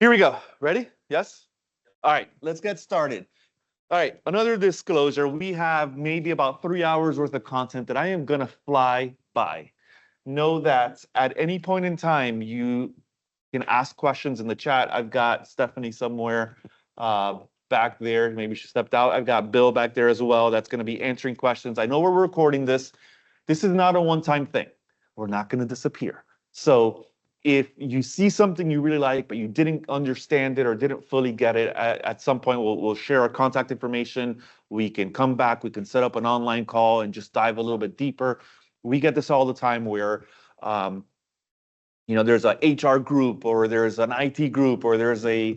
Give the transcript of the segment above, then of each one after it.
Here we go. Ready? Yes? All right, let's get started. All right, another disclosure. We have maybe about 3 hours worth of content that I am going to fly by. Know that at any point in time, you can ask questions in the chat. I've got Stephanie somewhere back there. Maybe she stepped out. I've got Bill back there as well. That's going to be answering questions. I know we're recording this. This is not a one-time thing. We're not going to disappear. So if you see something you really like, but you didn't understand it or didn't fully get it, at some point we'll share our contact information. We can come back. We can set up an online call and just dive a little bit deeper. We get this all the time where there's a HR group or there's an IT group or there's a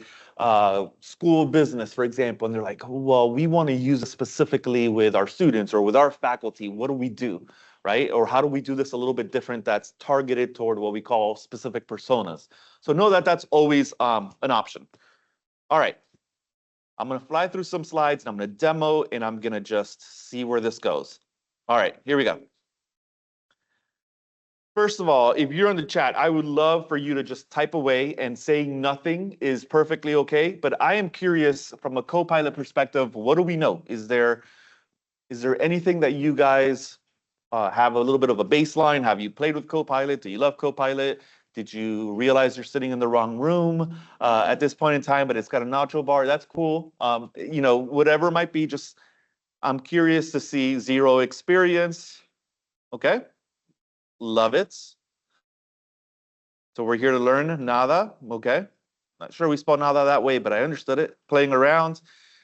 school business, for example, and they're like, well, we want to use it specifically with our students or with our faculty. What do we do, right? Or how do we do this a little bit different that's targeted toward what we call specific personas? So know that that's always an option. All right. I'm going to fly through some slides and I'm going to demo and I'm going to just see where this goes. All right, here we go. First of all, if you're in the chat, I would love for you to just type away, and saying nothing is perfectly okay. But I am curious from a Copilot perspective, what do we know? Is there anything that you guys have a little bit of a baseline? Have you played with Copilot? Do you love Copilot? Did you realize you're sitting in the wrong room at this point in time, but it's got a nacho bar? That's cool. Whatever it might be, just I'm curious to see. Zero experience. Okay. Love it. So we're here to learn. Nada. Okay. Not sure we spelled nada that way, but I understood it. Playing around.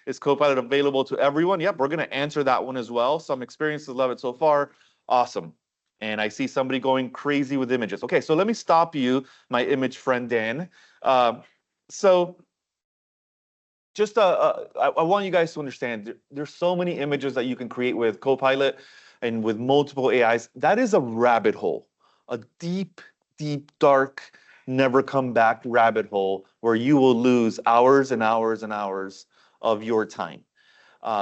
Is Copilot available to everyone? Yep, we're going to answer that one as well. Some experiences, love it so far. Awesome. And I see somebody going crazy with images. Okay, so let me stop you, my image friend Dan. So just I want you guys to understand, there's so many images that you can create with Copilot and with multiple AIs. That is a rabbit hole, a deep, deep, dark, never come back rabbit hole where you will lose hours and hours and hours of your time.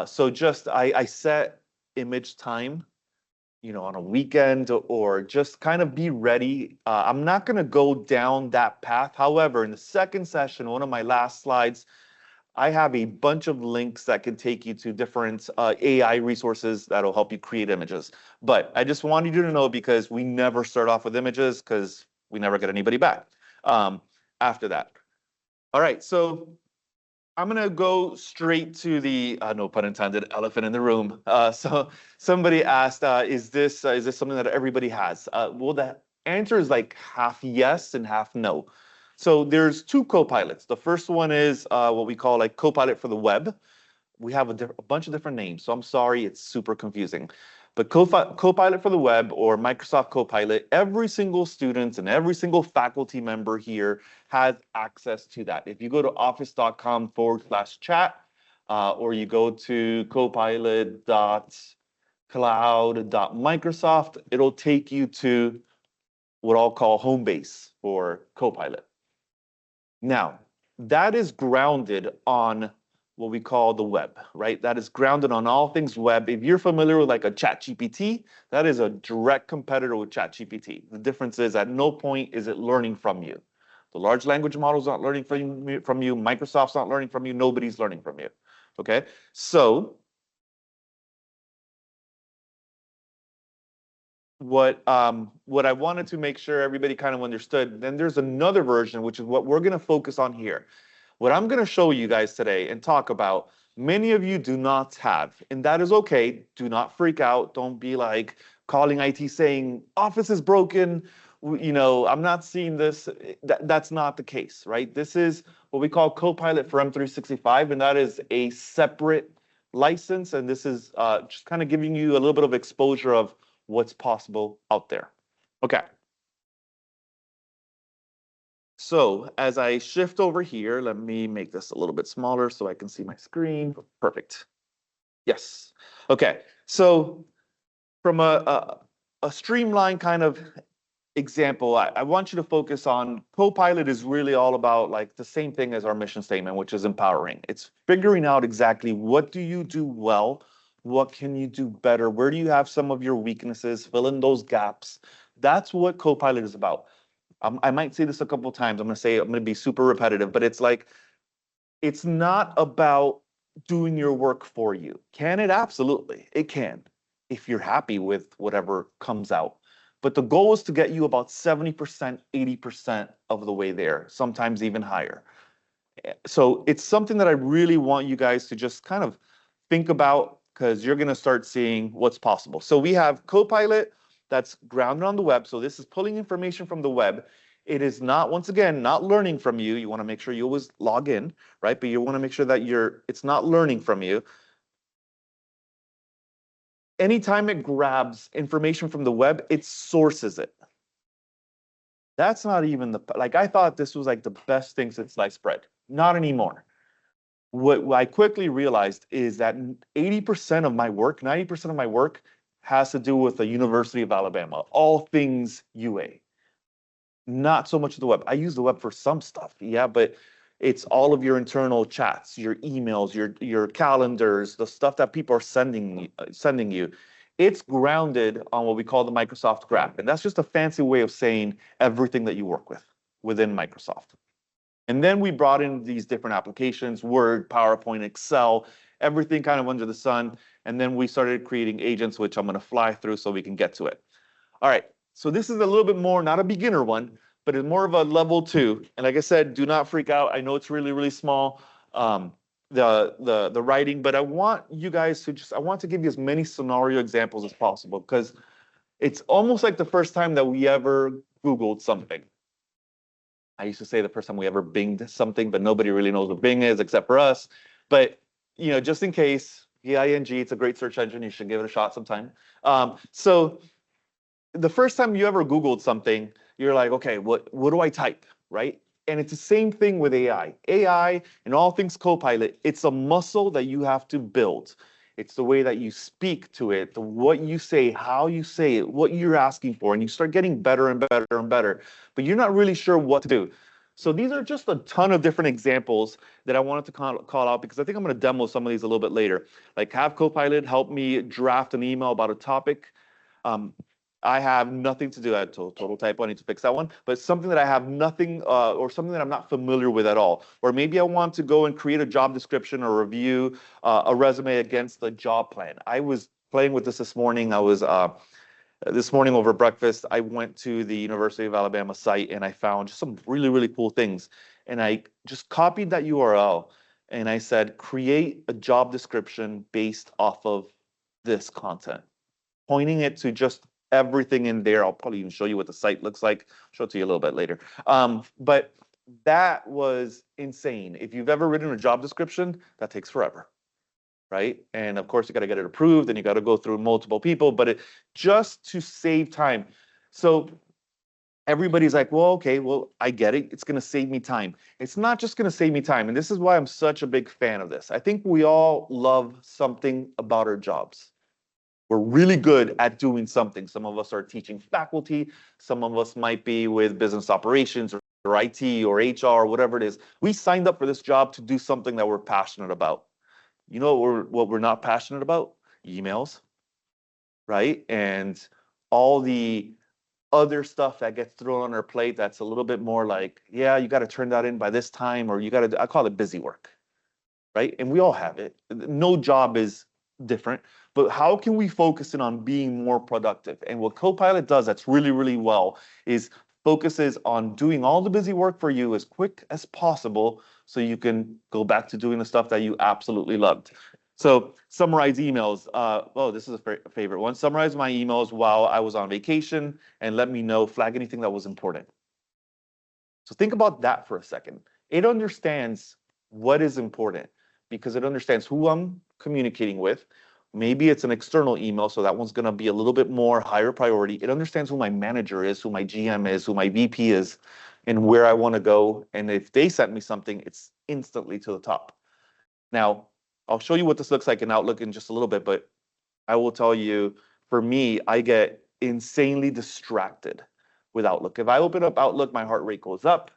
So just I set image time, on a weekend, or just kind of be ready. I'm not going to go down that path. However, in the second session, one of my last slides, I have a bunch of links that can take you to different AI resources that'll help you create images. But I just wanted you to know, because we never start off with images because we never get anybody back after that. All right, so I'm going to go straight to the, no pun intended, elephant in the room. So somebody asked, is this something that everybody has? Well, the answer is like half yes and half no. So there's two Copilots. The first one is what we call like Copilot for the web. We have a bunch of different names, so I'm sorry, it's super confusing. But Copilot for the web, or Microsoft Copilot, every single student and every single faculty member here has access to that. If you go to office.com/chat, or you go to copilot.cloud.microsoft, it'll take you to what I'll call home base for Copilot. Now, that is grounded on what we call the web, right? That is grounded on all things web. If you're familiar with like a ChatGPT, that is a direct competitor with ChatGPT. The difference is at no point is it learning from you. The large language model's not learning from you. Microsoft's not learning from you. Nobody's learning from you, okay? So what I wanted to make sure everybody kind of understood, then there's another version, which is what we're going to focus on here. What I'm going to show you guys today and talk about, many of you do not have, and that is okay. Do not freak out. Don't be like calling IT saying, Office is broken. I'm not seeing this. That's not the case, right? This is what we call Copilot for M365, and that is a separate license. And this is just kind of giving you a little bit of exposure of what's possible out there. Okay. So as I shift over here, let me make this a little bit smaller so I can see my screen. Perfect. Yes. Okay. So from a streamline kind of example, I want you to focus on Copilot is really all about like the same thing as our mission statement, which is empowering. It's figuring out exactly what do you do well, what can you do better, where do you have some of your weaknesses, fill in those gaps. That's what Copilot is about. I might say this a couple times. I'm going to be super repetitive, but it's like, it's not about doing your work for you. Can it? Absolutely. It can, if you're happy with whatever comes out. But the goal is to get you about 70%, 80% of the way there, sometimes even higher. So it's something that I really want you guys to just kind of think about, because you're going to start seeing what's possible. So we have Copilot that's grounded on the web. So this is pulling information from the web. It is not, once again, not learning from you. You want to make sure you always log in, right? But you want to make sure that it's not learning from you. Anytime it grabs information from the web, it sources it. That's not even like, I thought this was like the best thing since sliced bread. Not anymore. What I quickly realized is that 80% of my work, 90% of my work has to do with the University of Alabama, all things UA. Not so much the web. I use the web for some stuff, yeah, but it's all of your internal chats, your emails, your calendars, the stuff that people are sending you. It's grounded on what we call the Microsoft Graph, and that's just a fancy way of saying everything that you work with within Microsoft. And then we brought in these different applications, Word, PowerPoint, Excel, everything kind of under the sun. And then we started creating agents, which I'm going to fly through so we can get to it. All right. So this is a little bit more, not a beginner one, but it's more of a level 2. And like I said, do not freak out. I know it's really, really small, the writing, but I want you guys to I want to give you as many scenario examples as possible, because it's almost like the first time that we ever Googled something. I used to say the first time we ever binged something, but nobody really knows what Bing is except for us. But, you know, just in case, BING, it's a great search engine. You should give it a shot sometime. So the first time you ever Googled something, you're like, okay, what do I type, right? And it's the same thing with AI. AI and all things Copilot, it's a muscle that you have to build. It's the way that you speak to it, what you say, how you say it, what you're asking for, and you start getting better and better and better, but you're not really sure what to do. So these are just a ton of different examples that I wanted to call out, because I think I'm going to demo some of these a little bit later. Like, have Copilot help me draft an email about a topic. I have nothing to do. I total typo. I need to fix that one. But something that I have nothing, or something that I'm not familiar with at all. Or maybe I want to go and create a job description or review a resume against the job plan. I was playing with this morning. This morning over breakfast, I went to the University of Alabama site and I found just some really, really cool things. And I just copied that URL and I said, create a job description based off of this content, pointing it to just everything in there. I'll probably even show you what the site looks like. I'll show it to you a little bit later. But that was insane. If you've ever written a job description, that takes forever, right? And of course, you got to get it approved and you got to go through multiple people, but just to save time. So everybody's like, well, okay, well, I get it. It's going to save me time. It's not just going to save me time. And this is why I'm such a big fan of this. I think we all love something about our jobs. We're really good at doing something. Some of us are teaching faculty. Some of us might be with business operations or IT or HR, or whatever it is. We signed up for this job to do something that we're passionate about. You know what we're not passionate about? Emails, right? And all the other stuff that gets thrown on our plate that's a little bit more like, yeah, you got to turn that in by this time, or you got to, I call it busy work, right? And we all have it. No job is different, but how can we focus in on being more productive? And what Copilot does that's really, really well is focuses on doing all the busy work for you as quick as possible so you can go back to doing the stuff that you absolutely loved. So summarize emails. Oh, this is a favorite one. Summarize my emails while I was on vacation and let me know, flag anything that was important. So think about that for a second. It understands what is important because it understands who I'm communicating with. Maybe it's an external email, so that one's going to be a little bit more higher priority. It understands who my manager is, who my GM is, who my VP is, and where I want to go. And if they sent me something, it's instantly to the top. Now, I'll show you what this looks like in Outlook in just a little bit, but I will tell you, for me, I get insanely distracted with Outlook. If I open up Outlook, my heart rate goes up.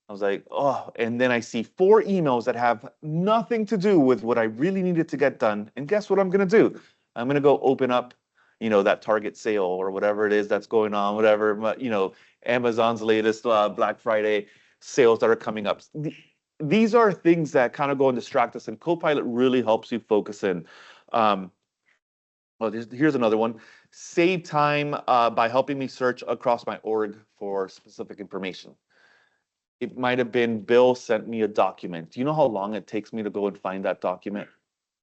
I was like, oh, and then I see 4 emails that have nothing to do with what I really needed to get done. And guess what I'm going to do? I'm going to go open up, that Target sale or whatever it is that's going on, whatever, Amazon's latest Black Friday sales that are coming up. These are things that kind of go and distract us, and Copilot really helps you focus in. Well, here's another one. Save time by helping me search across my org for specific information. It might have been Bill sent me a document. Do you know how long it takes me to go and find that document?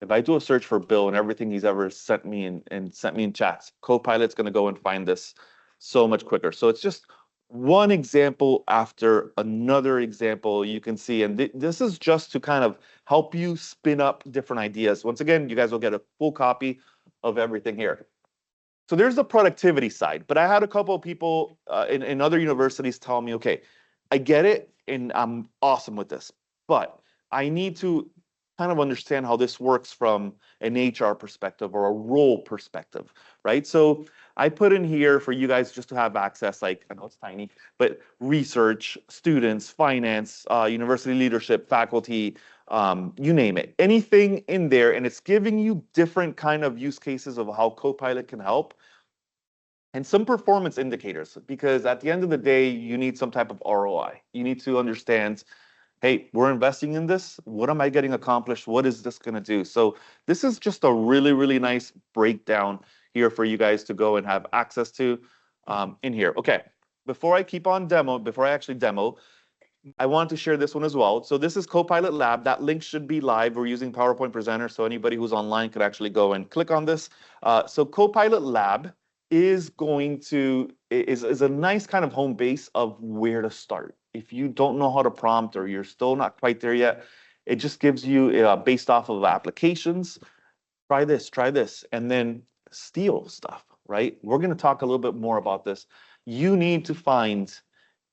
If I do a search for Bill and everything he's ever sent me and sent me in chats, Copilot's going to go and find this so much quicker. So it's just one example after another example you can see. And this is just to kind of help you spin up different ideas. Once again, you guys will get a full copy of everything here. So there's the productivity side, but I had a couple of people in other universities tell me, okay, I get it, and I'm awesome with this, but I need to kind of understand how this works from an HR perspective or a role perspective, right? So I put in here for you guys just to have access, like, I know it's tiny, but research, students, finance, university leadership, faculty, you name it, anything in there, and it's giving you different kind of use cases of how Copilot can help. And some performance indicators, because at the end of the day, you need some type of ROI. You need to understand, hey, we're investing in this. What am I getting accomplished? What is this going to do? So this is just a really, really nice breakdown here for you guys to go and have access to in here. Okay, before I actually demo, I want to share this one as well. So this is Copilot Lab. That link should be live. We're using PowerPoint Presenter, so anybody who's online could actually go and click on this. So Copilot Lab is a nice kind of home base of where to start. If you don't know how to prompt or you're still not quite there yet, it just gives you based off of applications, try this, and then steal stuff, right? We're going to talk a little bit more about this. You need to find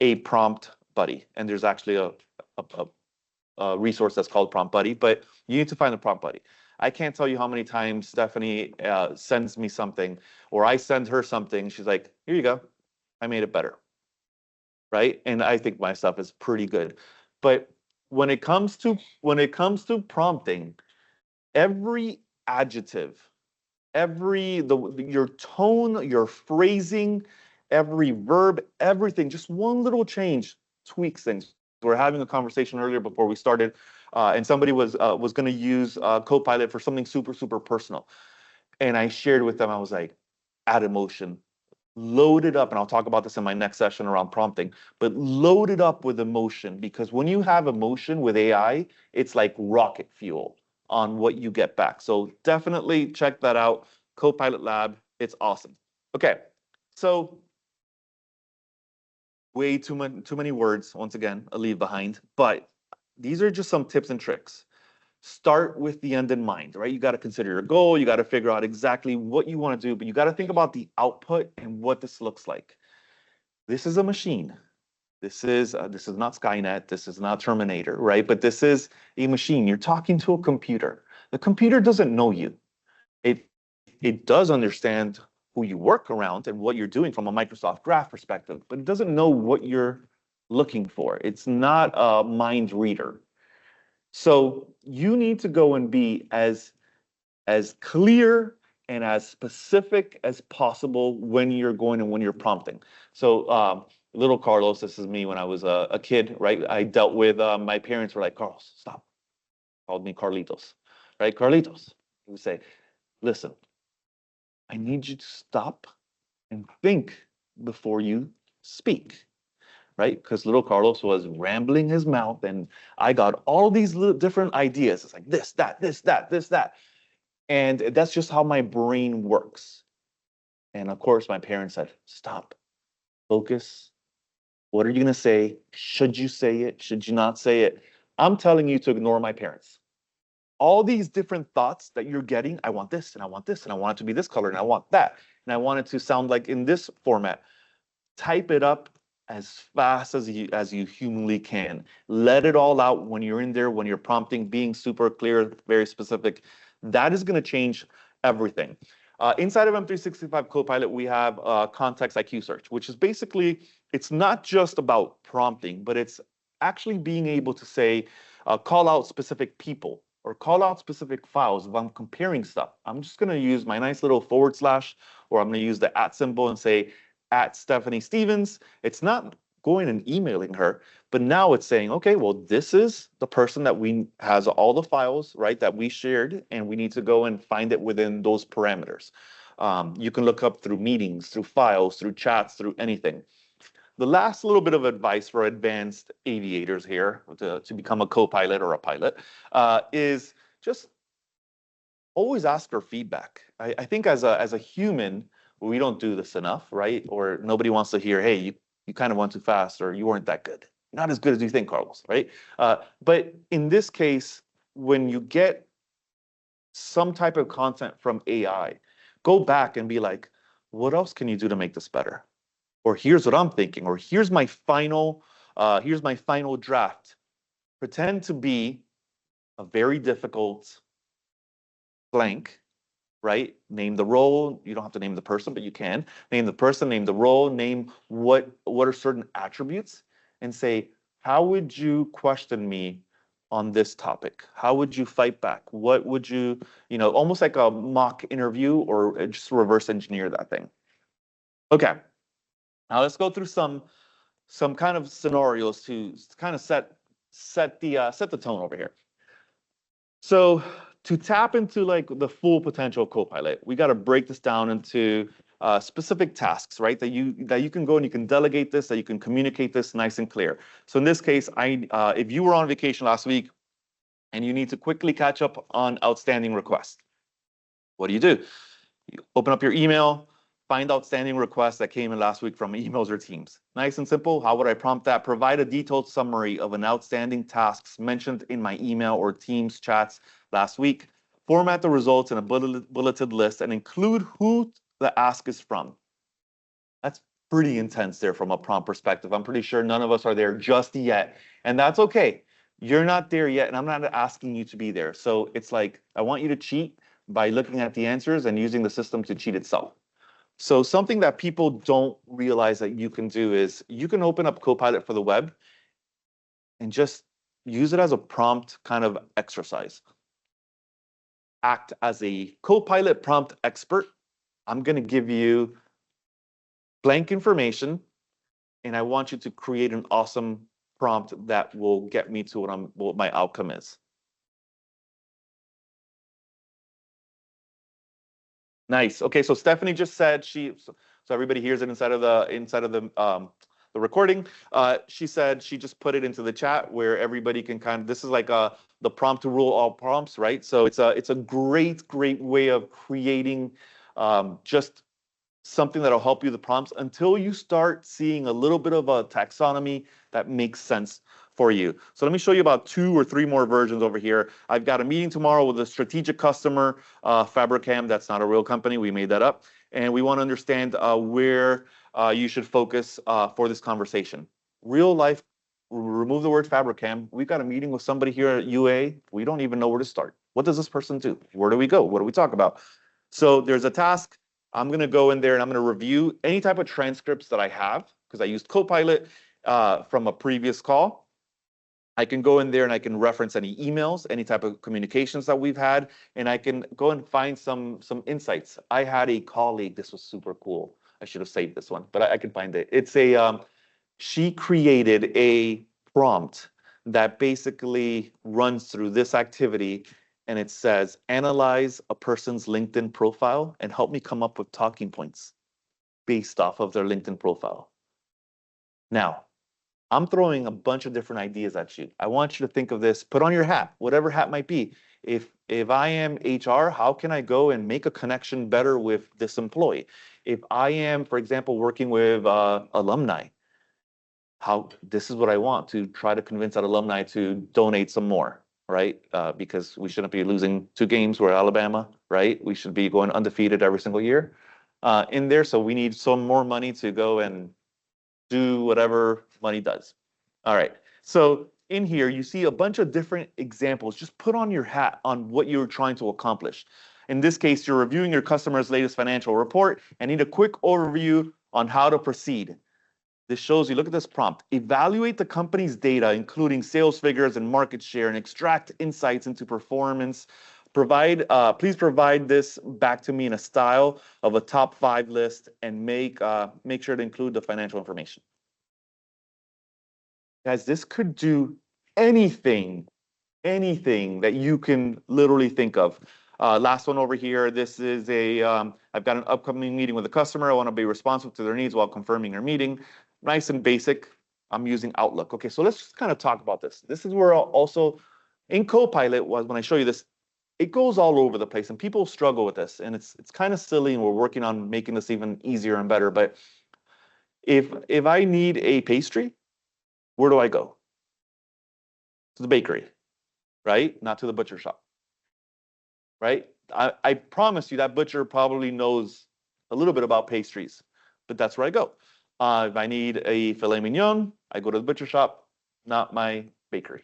a prompt buddy, and there's actually a resource that's called Prompt Buddy, but you need to find a prompt buddy. I can't tell you how many times Stephanie sends me something, or I send her something. She's like, here you go. I made it better. Right? And I think my stuff is pretty good. But when it comes to prompting, every adjective, your tone, your phrasing, every verb, everything, just one little change tweaks things. We were having a conversation earlier before we started, and somebody was going to use Copilot for something super, super personal. And I shared with them, I was like, add emotion, load it up, and I'll talk about this in my next session around prompting, but load it up with emotion, because when you have emotion with AI, it's like rocket fuel on what you get back. So definitely check that out, Copilot Lab, it's awesome. Okay, so way too many words, once again, I'll leave behind, but these are just some tips and tricks. Start with the end in mind, right? You got to consider your goal. You got to figure out exactly what you want to do, but you got to think about the output and what this looks like. This is a machine. This is not Skynet. This is not Terminator, right? But this is a machine. You're talking to a computer. The computer doesn't know you. It does understand who you work around and what you're doing from a Microsoft Graph perspective, but it doesn't know what you're looking for. It's not a mind reader. So you need to go and be as clear and as specific as possible when you're going and when you're prompting. So little Carlos, this is me when I was a kid, right? I dealt with, my parents were like, Carlos, stop. Called me Carlitos, right? Carlitos. He would say, listen, I need you to stop and think before you speak, right? Because little Carlos was rambling his mouth, and I got all these little different ideas. It's like this, that, this, that, this, that. And that's just how my brain works. And of course, my parents said, stop, focus. What are you going to say? Should you say it? Should you not say it? I'm telling you to ignore my parents. All these different thoughts that you're getting, I want this, and I want this, and I want it to be this color, and I want that, and I want it to sound like in this format. Type it up as fast as you humanly can. Let it all out when you're in there, when you're prompting, being super clear, very specific. That is going to change everything. Inside of M365 Copilot, we have Context IQ Search, which is basically, it's not just about prompting, but it's actually being able to say, call out specific people or call out specific files. If I'm comparing stuff, I'm just going to use my nice little /, or I'm going to use the @ symbol and say, at Stephanie Stevens. It's not going and emailing her, but now it's saying, okay, well, this is the person that we has all the files, right, that we shared, and we need to go and find it within those parameters. You can look up through meetings, through files, through chats, through anything. The last little bit of advice for advanced aviators here to become a co-pilot or a pilot is just always ask for feedback. I think as a human, we don't do this enough, right? Or nobody wants to hear, hey, you kind of went too fast, or you weren't that good. Not as good as you think, Carlos, right? But in this case, when you get some type of content from AI, go back and be like, what else can you do to make this better? Or here's what I'm thinking, or here's my final draft. Pretend to be a very difficult blank, right? Name the role. You don't have to name the person, but you can. Name the person, name the role, name what are certain attributes, and say, how would you question me on this topic? How would you fight back? What would you, almost like a mock interview, or just reverse engineer that thing. Okay. Now let's go through some kind of scenarios to kind of set the tone over here. So to tap into like the full potential of Copilot, we got to break this down into specific tasks, right? That you can go and you can delegate this, that you can communicate this nice and clear. So in this case, if you were on vacation last week and you need to quickly catch up on outstanding requests, what do? You open up your email, find outstanding requests that came in last week from emails or Teams. Nice and simple. How would I prompt that? Provide a detailed summary of an outstanding tasks mentioned in my email or Teams chats last week. Format the results in a bulleted list and include who the ask is from. That's pretty intense there from a prompt perspective. I'm pretty sure none of us are there just yet, and that's okay. You're not there yet, and I'm not asking you to be there. So it's like, I want you to cheat by looking at the answers and using the system to cheat itself. So something that people don't realize that you can do is you can open up Copilot for the web and just use it as a prompt kind of exercise. Act as a Copilot prompt expert. I'm going to give you blank information, and I want you to create an awesome prompt that will get me to what my outcome is. Nice. Okay, so Stephanie just said so everybody hears it inside of the recording. She said she just put it into the chat where everybody can this is like the prompt to rule all prompts, right? So it's a great way of creating just something that'll help you the prompts until you start seeing a little bit of a taxonomy that makes sense for you. So let me show you about 2 or 3 more versions over here. I've got a meeting tomorrow with a strategic customer, Fabricam. That's not a real company. We made that up. And we want to understand where you should focus for this conversation. Real life, remove the word Fabricam. We've got a meeting with somebody here at UA. We don't even know where to start. What does this person do? Where do we go? What do we talk about? So there's a task. I'm going to go in there and I'm going to review any type of transcripts that I have because I used Copilot from a previous call. I can go in there and I can reference any emails, any type of communications that we've had, and I can go and find some insights. I had a colleague, this was super cool. I should have saved this one, but I can find it. It's she created a prompt that basically runs through this activity, and it says, analyze a person's LinkedIn profile and help me come up with talking points based off of their LinkedIn profile. Now, I'm throwing a bunch of different ideas at you. I want you to think of this, put on your hat, whatever hat might be. If I am HR, how can I go and make a connection better with this employee? If I am, for example, working with alumni, this is what I want to try to convince that alumni to donate some more, right? Because we shouldn't be losing 2 games. We're Alabama, right? We should be going undefeated every single year in there. So we need some more money to go and do whatever money does. All right. So in here, you see a bunch of different examples. Just put on your hat on what you're trying to accomplish. In this case, you're reviewing your customer's latest financial report and need a quick overview on how to proceed. This shows you, look at this prompt. Evaluate the company's data, including sales figures and market share, and extract insights into performance Please provide this back to me in a style of a top 5 list and make sure to include the financial information. Guys, this could do anything that you can literally think of. Last one over here, this is I've got an upcoming meeting with a customer. I want to be responsive to their needs while confirming their meeting. Nice and basic. I'm using Outlook. Okay, so let's just kind of talk about this. This is where also in Copilot, when I show you this, it goes all over the place and people struggle with this, and it's kind of silly, and we're working on making this even easier and better. But if I need a pastry, where do I go? To the bakery, right? Not to the butcher shop, right? I promise you that butcher probably knows a little bit about pastries, but that's where I go. If I need a filet mignon, I go to the butcher shop, not my bakery.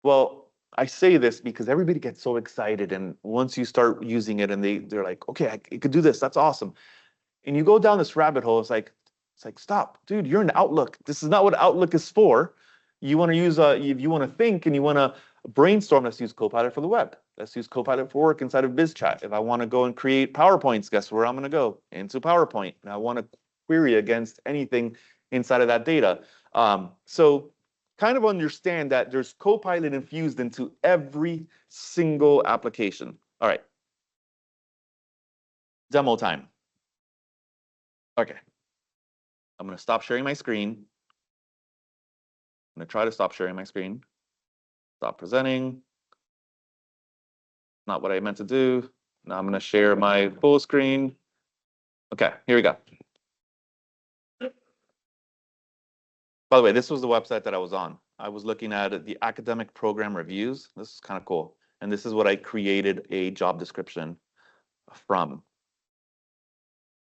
Well, I say this because everybody gets so excited, and once you start using it, and they're like, okay, I could do this. That's awesome. And you go down this rabbit hole. It's like stop, dude. You're in Outlook. This is not what Outlook is for. You want to use if you want to think and you want to brainstorm, let's use Copilot for the web. Let's use Copilot for work inside of BizChat. If I want to go and create PowerPoints, guess where I'm going to go? Into PowerPoint. And I want to query against anything inside of that data. So kind of understand that there's Copilot infused into every single application. All right. Demo time. Okay. I'm going to stop sharing my screen. I'm going to try to stop sharing my screen. Stop presenting. Not what I meant to do. Now I'm going to share my full screen. Okay, here we go. By the way, this was the website that I was on. I was looking at the academic program reviews. This is kind of cool. And this is what I created a job description from.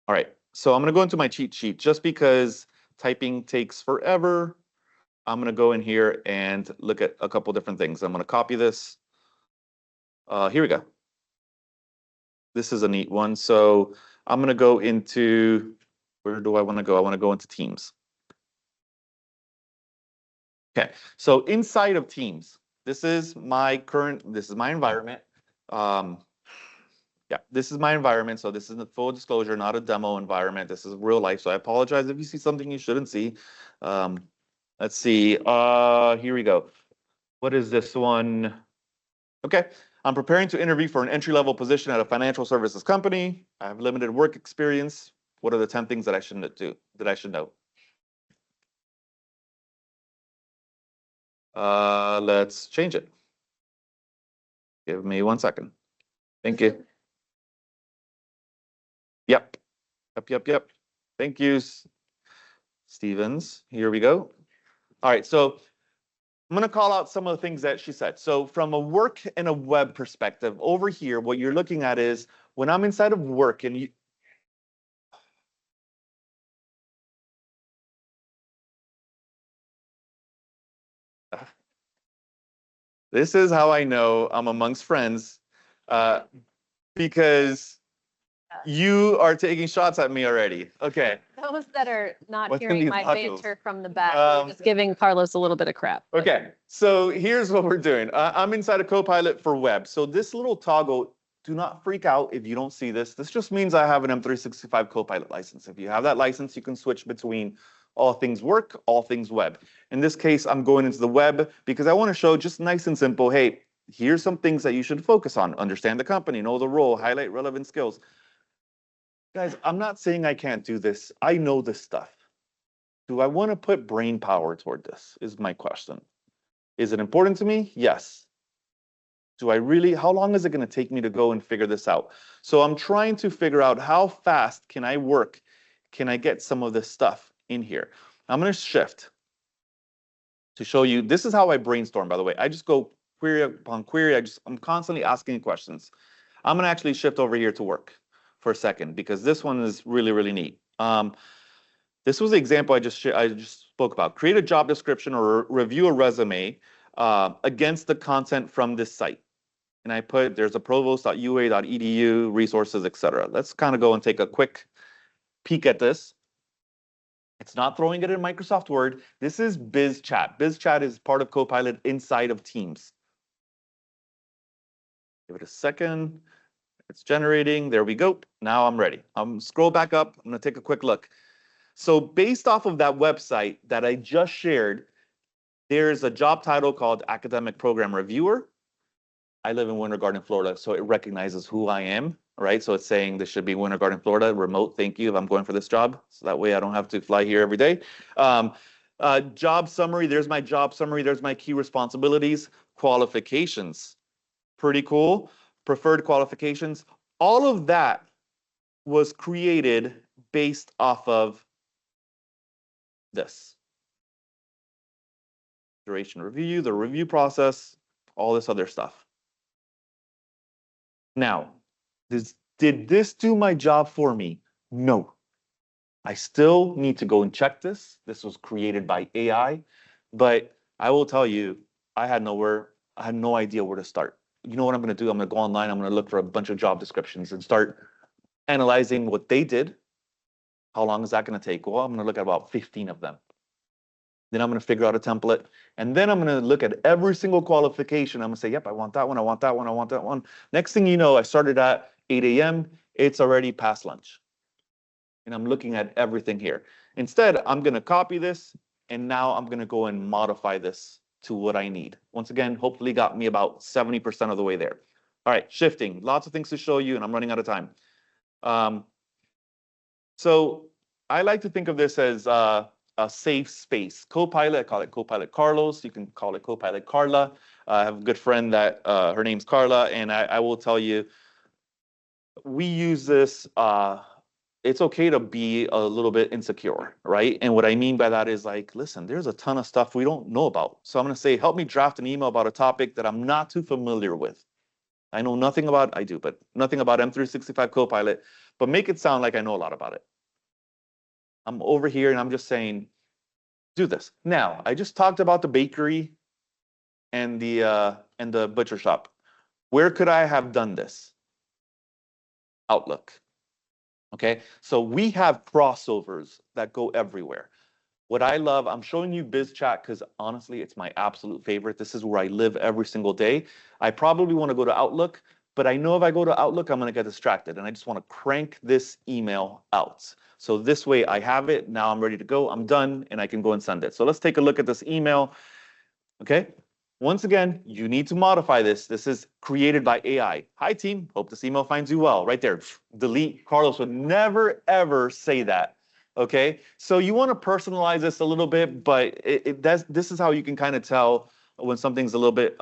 All right, so I'm going to go into my cheat sheet just because typing takes forever. I'm going to go in here and look at a couple different things. I'm going to copy this. Here we go. This is a neat one. So I'm going to go into, where do I want to go? I want to go into Teams. Okay, so inside of Teams, this is my environment. Yeah, this is my environment. So this is a full disclosure, not a demo environment. This is real life. So I apologize if you see something you shouldn't see. Let's see. Here we go. What is this one? Okay. I'm preparing to interview for an entry-level position at a financial services company. I have limited work experience. What are the 10 things that I should know? Let's change it. Give me 1 second. Thank you. Yep. Thank you, Stevens. Here we go. All right, so I'm going to call out some of the things that she said. So from a work and a web perspective, over here, what you're looking at is when I'm inside of work and you... This is how I know I'm amongst friends, because you are taking shots at me already. Okay. Those that are not What's in hearing these my nachos? banter from the back, we're just giving Carlos a little bit of crap. Okay, so here's what we're doing. I'm inside of Copilot for web. So this little toggle, do not freak out if you don't see this. This just means I have an M365 Copilot license. If you have that license, you can switch between all things work, all things web. In this case, I'm going into the web because I want to show just nice and simple, hey, here's some things that you should focus on. Understand the company, know the role, highlight relevant skills. Guys, I'm not saying I can't do this. I know this stuff. Do I want to put brain power toward this is my question. Is it important to me? Yes. Do I really, how long is it going to take me to go and figure this out? So I'm trying to figure out how fast can I work? Can I get some of this stuff in here? I'm going to shift to show you, this is how I brainstorm, by the way. I just go query upon query. I'm constantly asking questions. I'm going to actually shift over here to work for a second because this one is really, really neat. This was the example I just spoke about. Create a job description or review a resume against the content from this site. And I put, there's a provost.ua.edu, resources, etc. Let's kind of go and take a quick peek at this. It's not throwing it in Microsoft Word. This is BizChat. BizChat is part of Copilot inside of Teams. Give it a second. It's generating. There we go. Now I'm ready. Scroll back up. I'm going to take a quick look. So based off of that website that I just shared, there's a job title called Academic Program Reviewer. I live in Winter Garden, Florida, so it recognizes who I am, right? So it's saying this should be Winter Garden, Florida, remote, thank you, if I'm going for this job. So that way I don't have to fly here every day. Job summary, there's my job summary, there's my key responsibilities, qualifications, pretty cool. Preferred qualifications, all of that was created based off of this. Duration review, the review process, all this other stuff. Now, did this do my job for me? No. I still need to go and check this. This was created by AI, but I will tell you, I had no idea where to start. You know what I'm going to do? I'm going to go online. I'm going to look for a bunch of job descriptions and start analyzing what they did. How long is that going to take? Well, I'm going to look at about 15 of them. Then I'm going to figure out a template. And then I'm going to look at every single qualification. I'm going to say, yep, I want that one. I want that one. I want that one. Next thing you know, I started at 8 a.m. It's already past lunch. And I'm looking at everything here. Instead, I'm going to copy this. And now I'm going to go and modify this to what I need. Once again, hopefully got me about 70% of the way there. All right, shifting. Lots of things to show you, and I'm running out of time. So I like to think of this as a safe space. Copilot, I call it Copilot Carlos. You can call it Copilot Carla. I have a good friend that her name's Carla, and I will tell you, we use this. It's okay to be a little bit insecure, right? And what I mean by that is like, listen, there's a ton of stuff we don't know about. So I'm going to say, help me draft an email about a topic that I'm not too familiar with. I know nothing about, I do, but nothing about M365 Copilot, but make it sound like I know a lot about it. I'm over here and I'm just saying, do this. Now, I just talked about the bakery and the butcher shop. Where could I have done this? Outlook. Okay, so we have crossovers that go everywhere. What I love, I'm showing you BizChat because honestly, it's my absolute favorite. This is where I live every single day. I probably want to go to Outlook, but I know if I go to Outlook, I'm going to get distracted and I just want to crank this email out. So this way I have it. Now I'm ready to go. I'm done and I can go and send it. So let's take a look at this email. Okay. Once again, you need to modify this. This is created by AI. Hi, team. Hope this email finds you well. Right there. Delete. Carlos would never, ever say that. Okay. So you want to personalize this a little bit, but this is how you can kind of tell when something's a little bit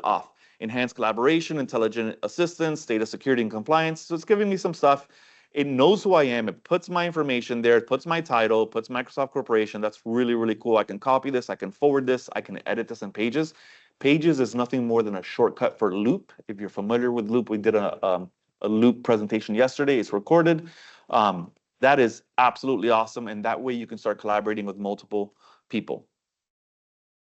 off. Enhanced collaboration, intelligent assistance, data security and compliance. So it's giving me some stuff. It knows who I am. It puts my information there. It puts my title, puts Microsoft Corporation. That's really, really cool. I can copy this. I can forward this. I can edit this in Pages. Pages is nothing more than a shortcut for Loop. If you're familiar with Loop, we did a Loop presentation yesterday. It's recorded. That is absolutely awesome. And that way you can start collaborating with multiple people.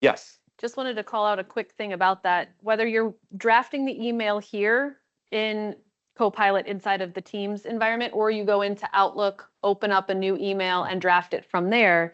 Yes. Just wanted to call out a quick thing about that. Whether you're drafting the email here in Copilot inside of the Teams environment, or you go into Outlook, open up a new email and draft it from there.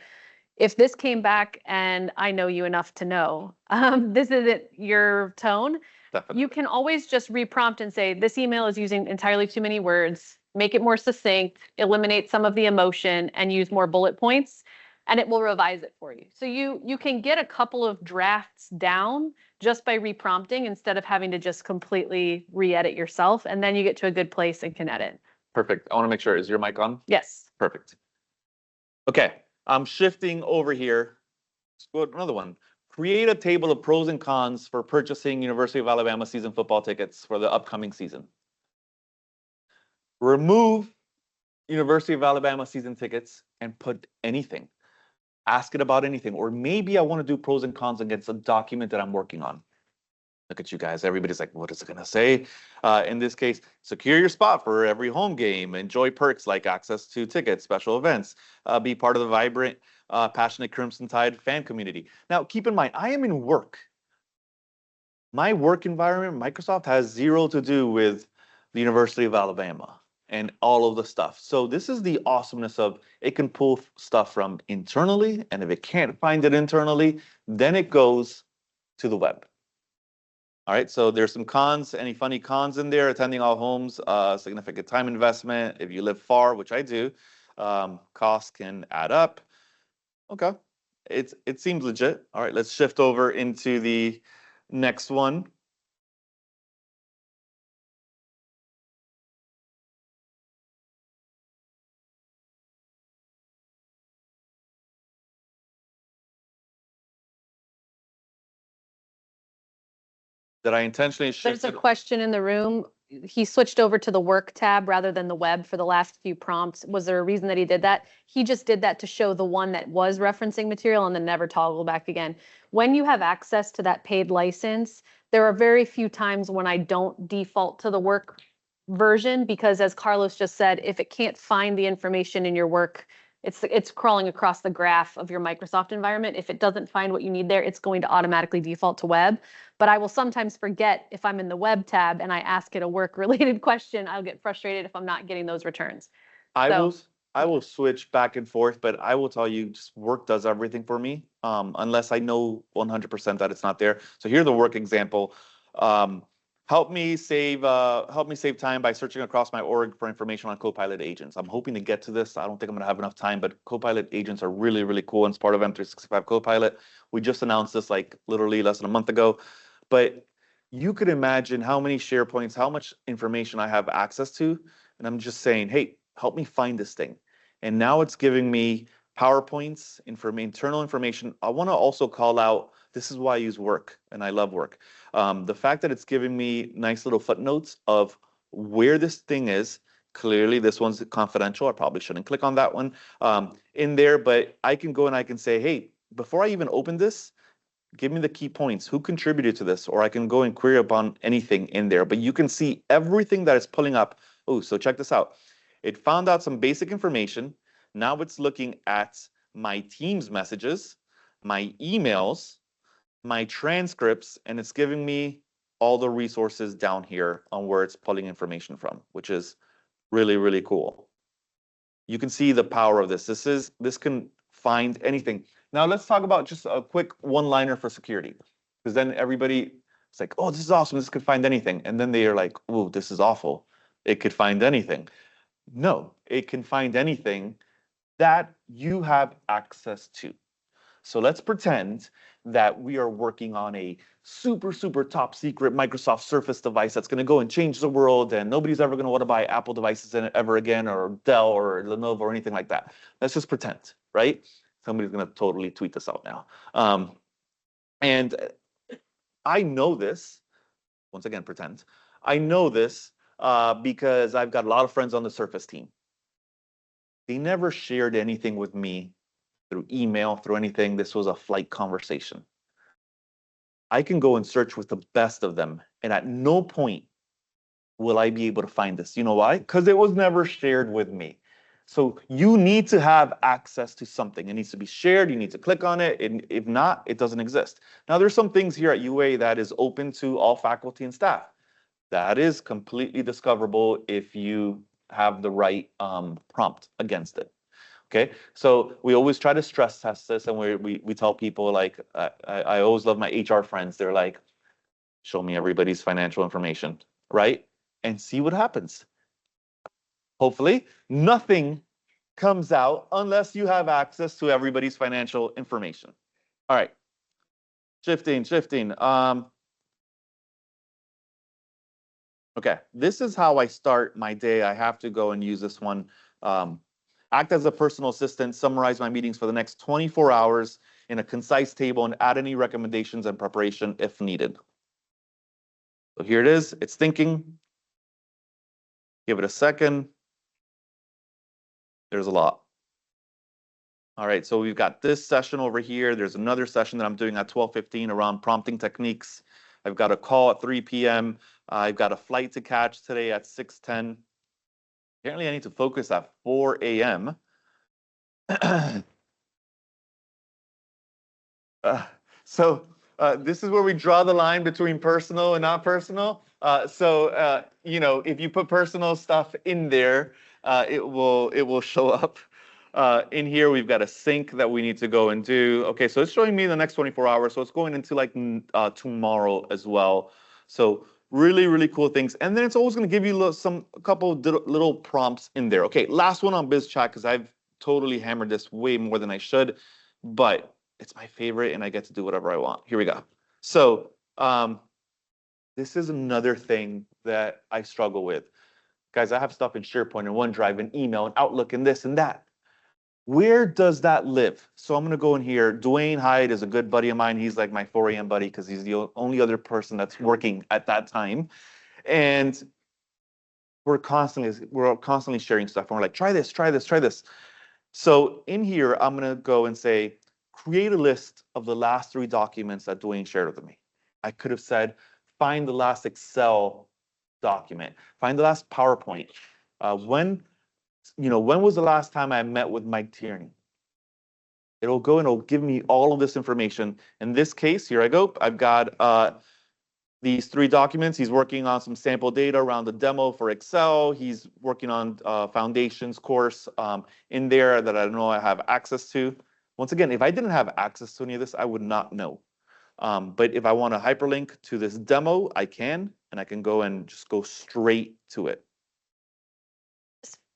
If this came back and I know you enough to know, this isn't your tone, Definitely. You can always just reprompt and say, this email is using entirely too many words, make it more succinct, eliminate some of the emotion and use more bullet points, and it will revise it for you. So you can get a couple of drafts down just by reprompting instead of having to just completely re-edit yourself, and then you get to a good place and can edit. Perfect. I want to make sure, is your mic on? Yes. Perfect. Okay, I'm shifting over here. Let's go to another one. Create a table of pros and cons for purchasing University of Alabama season football tickets for the upcoming season. Remove University of Alabama season tickets and put anything. Ask it about anything, or maybe I want to do pros and cons against a document that I'm working on. Look at you guys. Everybody's like, what is it going to say? In this case, secure your spot for every home game. Enjoy perks like access to tickets, special events. Be part of the vibrant, passionate Crimson Tide fan community. Now, keep in mind, I am in work. My work environment, Microsoft, has zero to do with the University of Alabama and all of the stuff. So this is the awesomeness of it can pull stuff from internally, and if it can't find it internally, then it goes to the web. All right, so there's some cons. Any funny cons in there? Attending all homes, significant time investment. If you live far, which I do, costs can add up. Okay, it seems legit. All right, let's shift over into the next one. Did I intentionally shift? There's a question in the room. He switched over to the work tab rather than the web for the last few prompts. Was there a reason that he did that? He just did that to show the one that was referencing material and then never toggle back again. When you have access to that paid license, there are very few times when I don't default to the work version because, as Carlos just said, if it can't find the information in your work, it's crawling across the graph of your Microsoft environment. If it doesn't find what you need there, it's going to automatically default to web. But I will sometimes forget if I'm in the web tab and I ask it a work-related question, I'll get frustrated if I'm not getting those returns. I will switch back and forth, but I will tell you, just work does everything for me, unless I know 100% that it's not there. So here's the work example. Help me save time by searching across my org for information on Copilot agents. I'm hoping to get to this. I don't think I'm going to have enough time, but Copilot agents are really, really cool and it's part of M365 Copilot. We just announced this like literally less than a month ago. But you could imagine how many SharePoints, how much information I have access to. And I'm just saying, hey, help me find this thing. And now it's giving me PowerPoints, internal information. I want to also call out, this is why I use work and I love work. The fact that it's giving me nice little footnotes of where this thing is. Clearly, this one's confidential. I probably shouldn't click on that one in there, but I can go and I can say, hey, before I even open this, give me the key points. Who contributed to this? Or I can go and query upon anything in there. But you can see everything that is pulling up. Oh, so check this out. It found out some basic information. Now it's looking at my Teams messages, my emails, my transcripts, and it's giving me all the resources down here on where it's pulling information from, which is really, really cool. You can see the power of this. This can find anything. Now let's talk about just a quick one-liner for security, because then everybody is like, oh, this is awesome. This could find anything. And then they are like, oh, this is awful. It could find anything. No, it can find anything that you have access to. So let's pretend that we are working on a super, super top secret Microsoft Surface device that's going to go and change the world, and nobody's ever going to want to buy Apple devices in it ever again, or Dell or Lenovo or anything like that. Let's just pretend, right? Somebody's going to totally tweet this out now. And I know this, once again, pretend. I know this because I've got a lot of friends on the Surface team. They never shared anything with me through email, through anything. This was a flight conversation. I can go and search with the best of them, and at no point will I be able to find this. You know why? Because it was never shared with me. So you need to have access to something. It needs to be shared. You need to click on it. And if not, it doesn't exist. Now, there's some things here at UA that is open to all faculty and staff. That is completely discoverable if you have the right prompt against it. Okay, so we always try to stress test this, and we tell people, like, I always love my HR friends. They're like, show me everybody's financial information, right? And see what happens. Hopefully, nothing comes out unless you have access to everybody's financial information. All right, shifting. Okay, this is how I start my day. I have to go and use this one. Act as a personal assistant, summarize my meetings for the next 24 hours in a concise table, and add any recommendations and preparation if needed. So here it is. It's thinking. Give it a second. There's a lot. All right, so we've got this session over here. There's another session that I'm doing at 12:15 around prompting techniques. I've got a call at 3 p.m. I've got a flight to catch today at 6:10. Apparently, I need to focus at 4 a.m. So this is where we draw the line between personal and not personal. You know, if you put personal stuff in there, it will show up. In here, we've got a sync that we need to go and do. Okay, so it's showing me the next 24 hours. So it's going into like tomorrow as well. So really, really cool things. And then it's always going to give you a couple of little prompts in there. Okay, last one on BizChat, because I've totally hammered this way more than I should, but it's my favorite and I get to do whatever I want. Here we go. So this is another thing that I struggle with. Guys, I have stuff in SharePoint and OneDrive and email and Outlook and this and that. Where does that live? So I'm going to go in here. Dwayne Hyde is a good buddy of mine. He's like my 4 a.m. buddy because he's the only other person that's working at that time. And we're constantly sharing stuff. And we're like, try this, try this, try this. So in here, I'm going to go and say, create a list of the last 3 documents that Dwayne shared with me. I could have said, find the last Excel document, find the last PowerPoint. When was the last time I met with Mike Tierney? It'll go and it'll give me all of this information. In this case, here I go. I've got these 3 documents. He's working on some sample data around the demo for Excel. He's working on foundations course in there that I know I have access to. Once again, if I didn't have access to any of this, I would not know. But if I want to hyperlink to this demo, I can, and I can go and just go straight to it.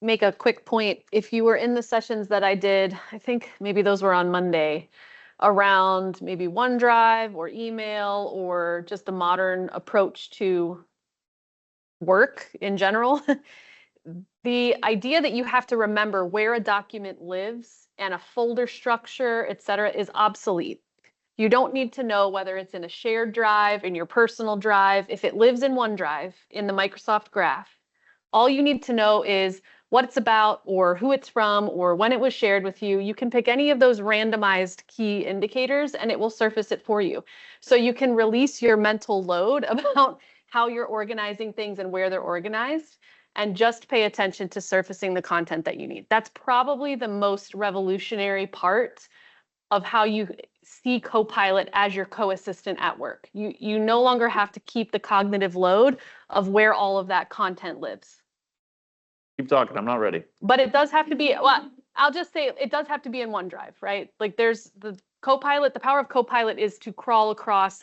Make a quick point. If you were in the sessions that I did, I think maybe those were on Monday, around maybe OneDrive or email or just a modern approach to work in general, the idea that you have to remember where a document lives and a folder structure, et cetera, is obsolete. You don't need to know whether it's in a shared drive, in your personal drive. If it lives in OneDrive, in the Microsoft Graph, all you need to know is what it's about or who it's from or when it was shared with you. You can pick any of those randomized key indicators and it will surface it for you. So you can release your mental load about how you're organizing things and where they're organized and just pay attention to surfacing the content that you need. That's probably the most revolutionary part of how you see Copilot as your co-assistant at work. You no longer have to keep the cognitive load of where all of that content lives. Keep talking, I'm not ready. But it does have to be, well, I'll just say it does have to be in OneDrive, right? Like there's the Copilot, the power of Copilot is to crawl across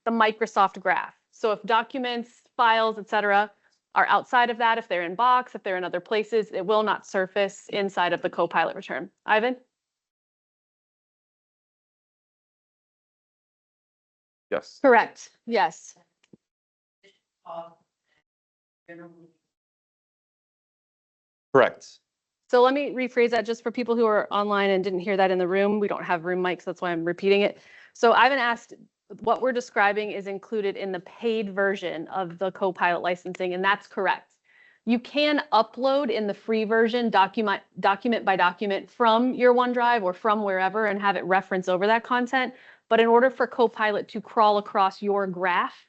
the Microsoft Graph. So if documents, files, et cetera, are outside of that, if they're in Box, if they're in other places, it will not surface inside of the Copilot return. Ivan? Yes. Correct, yes. Correct. So let me rephrase that just for people who are online and didn't hear that in the room. We don't have room mics, that's why I'm repeating it. So Ivan asked, what we're describing is included in the paid version of the Copilot licensing, and that's correct. You can upload in the free version document by document from your OneDrive or from wherever and have it reference over that content. But in order for Copilot to crawl across your graph,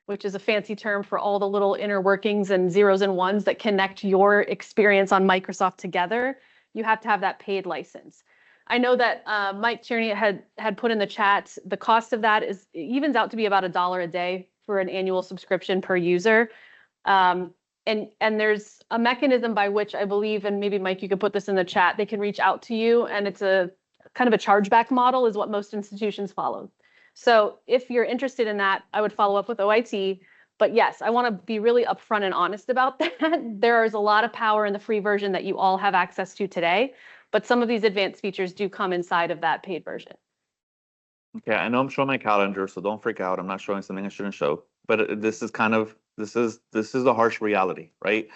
which is a fancy term for all the little inner workings and zeros and ones that connect your experience on Microsoft together, you have to have that paid license. I know that Mike Tierney had put in the chat, the cost of that evens out to be about $1 a day for an annual subscription per user. And there's a mechanism by which I believe, and maybe Mike, you could put this in the chat, they can reach out to you, and it's a kind of a chargeback model is what most institutions follow. So if you're interested in that, I would follow up with OIT. But yes, I want to be really upfront and honest about that. There is a lot of power in the free version that you all have access to today, but some of these advanced features do come inside of that paid version. Okay, I know I'm showing my calendar, so don't freak out. I'm not showing something I shouldn't show. But this is a harsh reality, right?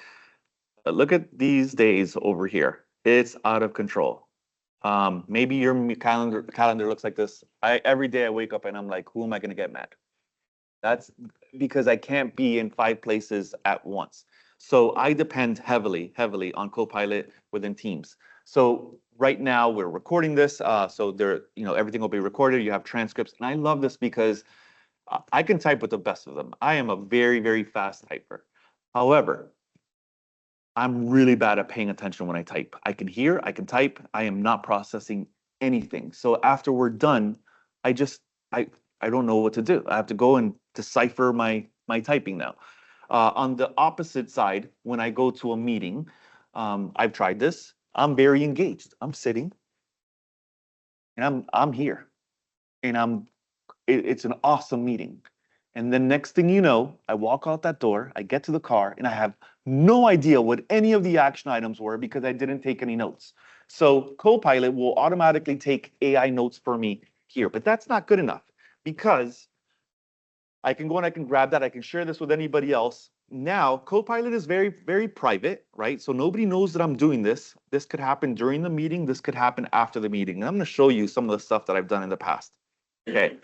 Look at these days over here. It's out of control. Maybe your calendar looks like this. Every day I wake up and I'm like, who am I going to get mad? That's because I can't be in 5 places at once. So I depend heavily on Copilot within Teams. So right now we're recording this. So everything will be recorded. You have transcripts. And I love this because I can type with the best of them. I am a very, very fast typer. However, I'm really bad at paying attention when I type. I can hear, I can type, I am not processing anything. So after we're done, I don't know what to do. I have to go and decipher my typing now. On the opposite side, when I go to a meeting, I've tried this. I'm very engaged. I'm sitting and I'm here and it's an awesome meeting. And then next thing you know, I walk out that door, I get to the car, and I have no idea what any of the action items were because I didn't take any notes. So Copilot will automatically take AI notes for me here, but that's not good enough because I can go and I can grab that. I can share this with anybody else. Now, Copilot is very, very private, right? So nobody knows that I'm doing this. This could happen during the meeting. This could happen after the meeting. And I'm going to show you some of the stuff that I've done in the past. Okay.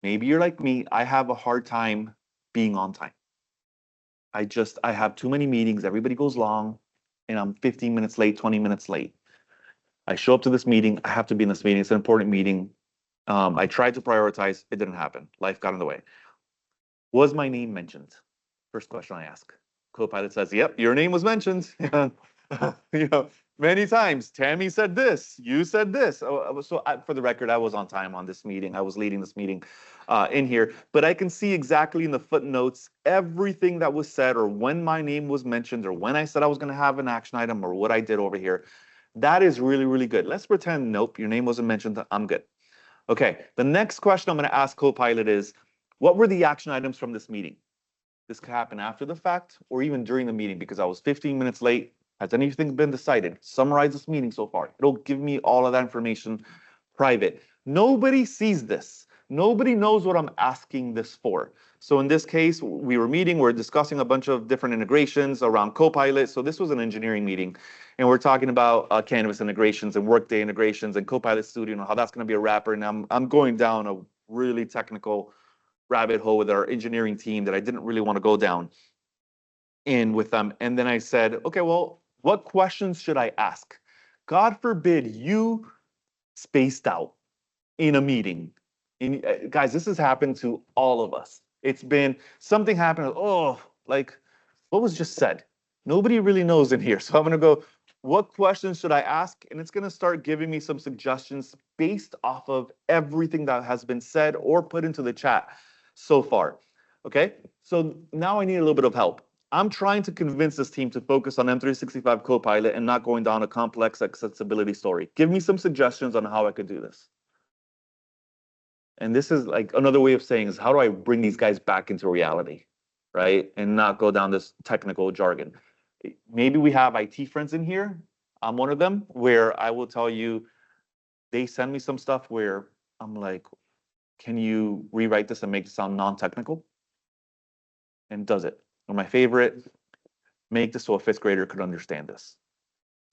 Maybe you're like me. I have a hard time being on time. I have too many meetings. Everybody goes long and I'm 15 minutes late, 20 minutes late. I show up to this meeting. I have to be in this meeting. It's an important meeting. I tried to prioritize. It didn't happen. Life got in the way. Was my name mentioned? First question I ask. Copilot says, yep, your name was mentioned. Many times. Tammy said this, you said this. For the record, I was on time on this meeting. I was leading this meeting in here, but I can see exactly in the footnotes everything that was said or when my name was mentioned or when I said I was going to have an action item or what I did over here. That is really, really good. Let's pretend, nope, your name wasn't mentioned. I'm good. Okay, the next question I'm going to ask Copilot is, what were the action items from this meeting? This could happen after the fact or even during the meeting because I was 15 minutes late. Has anything been decided? Summarize this meeting so far. It'll give me all of that information private. Nobody sees this. Nobody knows what I'm asking this for. So in this case, we were meeting, we're discussing a bunch of different integrations around Copilot. So this was an engineering meeting and we're talking about Canvas integrations and Workday integrations and Copilot Studio and how that's going to be a wrapper. And I'm going down a really technical rabbit hole with our engineering team that I didn't really want to go down in with them. And then I said, okay, well, what questions should I ask? God forbid you spaced out in a meeting. Guys, this has happened to all of us. It's been something happened. Oh, like what was just said? Nobody really knows in here. So I'm going to go, what questions should I ask? And it's going to start giving me some suggestions based off of everything that has been said or put into the chat so far. Okay, so now I need a little bit of help. I'm trying to convince this team to focus on M365 Copilot and not going down a complex accessibility story. Give me some suggestions on how I could do this. And this is like another way of saying is how do I bring these guys back into reality, right? And not go down this technical jargon. Maybe we have IT friends in here. I'm one of them where I will tell you, they send me some stuff where I'm like, can you rewrite this and make it sound non-technical? And does it. Or my favorite, make this so a fifth grader could understand this.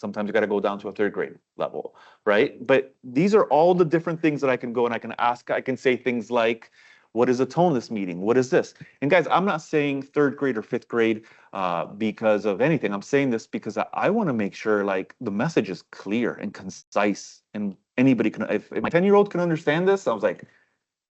Sometimes you got to go down to a third grade level, right? But these are all the different things that I can go and I can ask. I can say things like, what is the tone of this meeting? What is this? And guys, I'm not saying third grade or fifth grade because of anything. I'm saying this because I want to make sure like the message is clear and concise and anybody can, if my 10-year-old can understand this, I was like,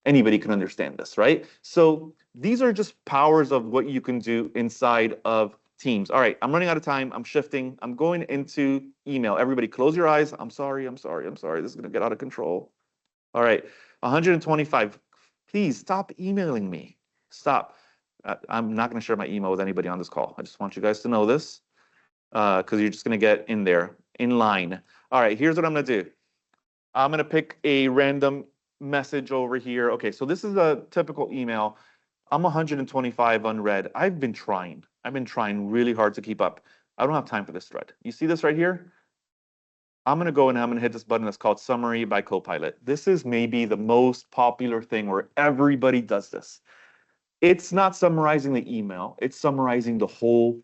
anybody can understand this, right? So these are just powers of what you can do inside of Teams. All right, I'm running out of time. I'm shifting. I'm going into email. Everybody close your eyes. I'm sorry. This is going to get out of control. All right, 125. Please stop emailing me. Stop. I'm not going to share my email with anybody on this call. I just want you guys to know this because you're just going to get in there, in line. All right, here's what I'm going to do. I'm going to pick a random message over here. Okay, so this is a typical email. I'm 125 unread. I've been trying really hard to keep up. I don't have time for this thread. You see this right here? I'm going to go and I'm going to hit this button that's called Summary by Copilot. This is maybe the most popular thing where everybody does this. It's not summarizing the email. It's summarizing the whole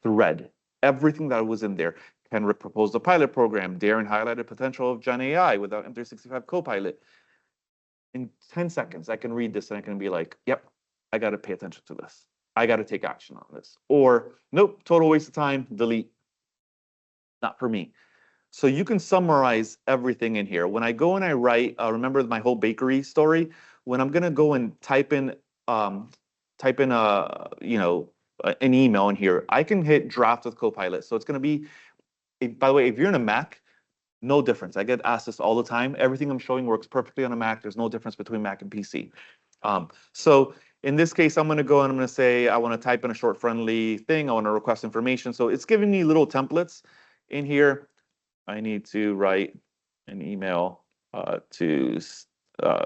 thread. Everything that was in there. Kenrick proposed a pilot program. Darren highlighted potential of Gen AI without M365 Copilot. In 10 seconds, I can read this and I can be like, yep, I got to pay attention to this. I got to take action on this. Or, nope, total waste of time, delete. Not for me. So you can summarize everything in here. When I go and I write, remember my whole bakery story? When I'm going to go and type in an email in here, I can hit draft with Copilot. So it's going to be, by the way, if you're in a Mac, no difference. I get asked this all the time. Everything I'm showing works perfectly on a Mac. There's no difference between Mac and PC. So in this case, I'm going to go and I'm going to say, I want to type in a short friendly thing. I want to request information. So it's giving me little templates in here. I need to write an email to